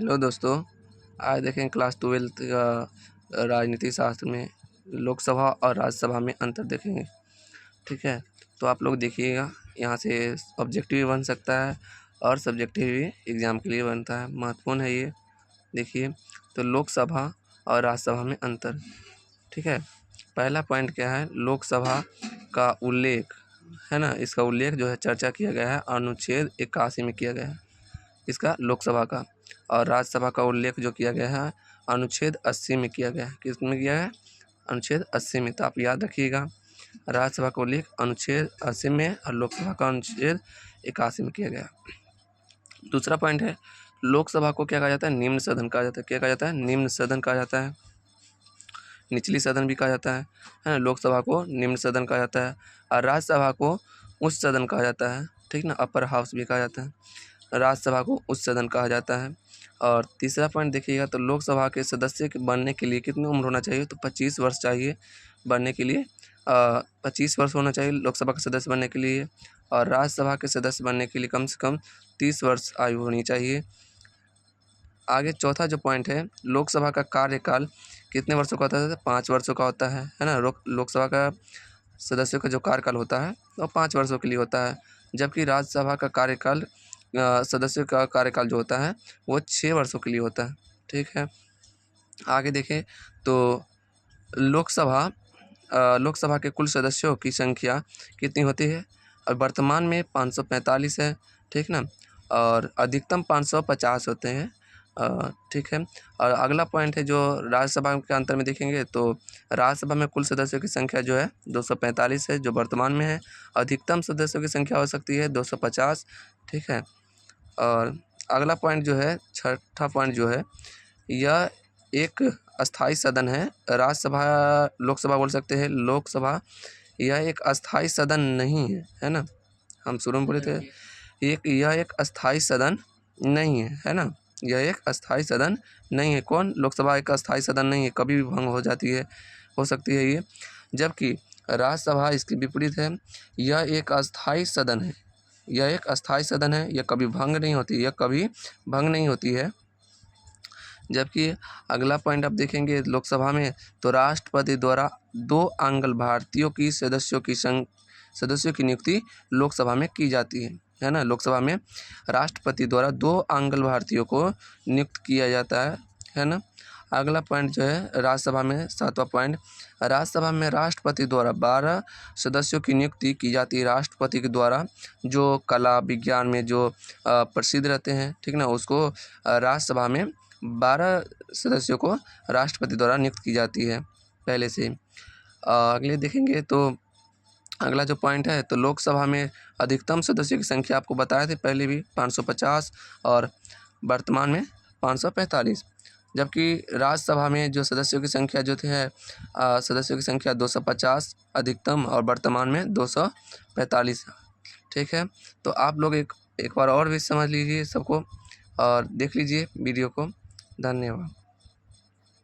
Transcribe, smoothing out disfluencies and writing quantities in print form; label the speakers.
Speaker 1: Hello दोस्तों, आज देखें क्लास 12th का राजनीति शास्त्र में लोकसभा और राज्यसभा में अंतर देखेंगे। ठीक है, तो आप लोग देखिएगा, यहाँ से ऑब्जेक्टिव भी बन सकता है और सब्जेक्टिव भी एग्ज़ाम के लिए बनता है। महत्वपूर्ण है ये। देखिए, तो लोकसभा और राज्यसभा में अंतर। ठीक है, पहला पॉइंट क्या है, लोकसभा का उल्लेख है ना, इसका उल्लेख जो है चर्चा किया गया है अनुच्छेद 81 में किया गया है इसका लोकसभा का, और राज्यसभा का उल्लेख जो किया गया है अनुच्छेद 80 में किया गया है। किस में किया है? अनुच्छेद 80 में। तो आप याद रखिएगा, राज्यसभा का उल्लेख अनुच्छेद 80 में और लोकसभा का अनुच्छेद 81 में किया गया। दूसरा पॉइंट है, लोकसभा को क्या कहा जाता है? निम्न सदन कहा जाता है। क्या कहा जाता है? निम्न सदन कहा जाता है। निचली सदन भी कहा जाता है ना। लोकसभा को निम्न सदन कहा जाता है और राज्यसभा को उच्च सदन कहा जाता है। ठीक ना, अपर हाउस भी कहा जाता है। राज्यसभा को उच्च सदन कहा जाता है। और तीसरा पॉइंट देखिएगा, तो लोकसभा के सदस्य के बनने के लिए कितनी उम्र होना चाहिए? तो 25 वर्ष चाहिए बनने के लिए। 25 वर्ष होना चाहिए लोकसभा के सदस्य बनने के लिए, और राज्यसभा के सदस्य बनने के लिए कम से कम 30 वर्ष आयु होनी चाहिए। आगे चौथा जो पॉइंट है, लोकसभा का कार्यकाल कितने वर्षों का होता है? 5 वर्षों का होता है ना। लोकसभा का सदस्यों का जो कार्यकाल होता है वो 5 वर्षों के लिए होता है, जबकि राज्यसभा का कार्यकाल सदस्यों का कार्यकाल जो होता है वो 6 वर्षों के लिए होता है। ठीक है, आगे देखें तो लोकसभा के कुल सदस्यों की संख्या कितनी होती है? और वर्तमान में 545 है। ठीक ना, और अधिकतम 550 होते हैं। ठीक है, और अगला पॉइंट है जो राज्यसभा के अंतर में देखेंगे, तो राज्यसभा में कुल सदस्यों की संख्या जो है 245 है जो वर्तमान में है। अधिकतम सदस्यों की संख्या हो सकती है 250। ठीक है, और अगला पॉइंट जो है, छठा पॉइंट जो है, यह एक अस्थाई सदन है। राज्यसभा लोकसभा बोल सकते हैं, लोकसभा यह एक अस्थाई सदन नहीं है, है ना। हम शुरू में बोले थे यह एक अस्थाई सदन नहीं है ना। यह एक अस्थाई सदन नहीं है। कौन? लोकसभा एक अस्थाई सदन नहीं है, कभी भी भंग हो जाती है, हो सकती है ये। जबकि राज्यसभा इसके विपरीत है, यह एक अस्थाई सदन है। यह एक अस्थाई सदन है, यह कभी भंग नहीं होती, यह कभी भंग नहीं होती है। जबकि अगला पॉइंट आप देखेंगे लोकसभा में, तो राष्ट्रपति द्वारा 2 आंग्ल भारतीयों की सदस्यों की नियुक्ति लोकसभा में की जाती है ना। लोकसभा में राष्ट्रपति द्वारा 2 आंग्ल भारतीयों को नियुक्त किया जाता है ना। अगला पॉइंट जो है राज्यसभा में, 7वां पॉइंट, राज्यसभा में राष्ट्रपति द्वारा 12 सदस्यों की नियुक्ति की जाती है। राष्ट्रपति के द्वारा जो कला विज्ञान में जो प्रसिद्ध रहते हैं, ठीक ना, उसको राज्यसभा में 12 सदस्यों को राष्ट्रपति द्वारा नियुक्त की जाती है पहले से। अगले देखेंगे तो अगला जो पॉइंट है, तो लोकसभा में अधिकतम सदस्यों की संख्या आपको बताए थे पहले भी 550 और वर्तमान में 545। जबकि राज्यसभा में जो सदस्यों की संख्या जो है सदस्यों की संख्या 250 अधिकतम और वर्तमान में 245। ठीक है, तो आप लोग एक बार और भी समझ लीजिए सबको और देख लीजिए वीडियो को। धन्यवाद।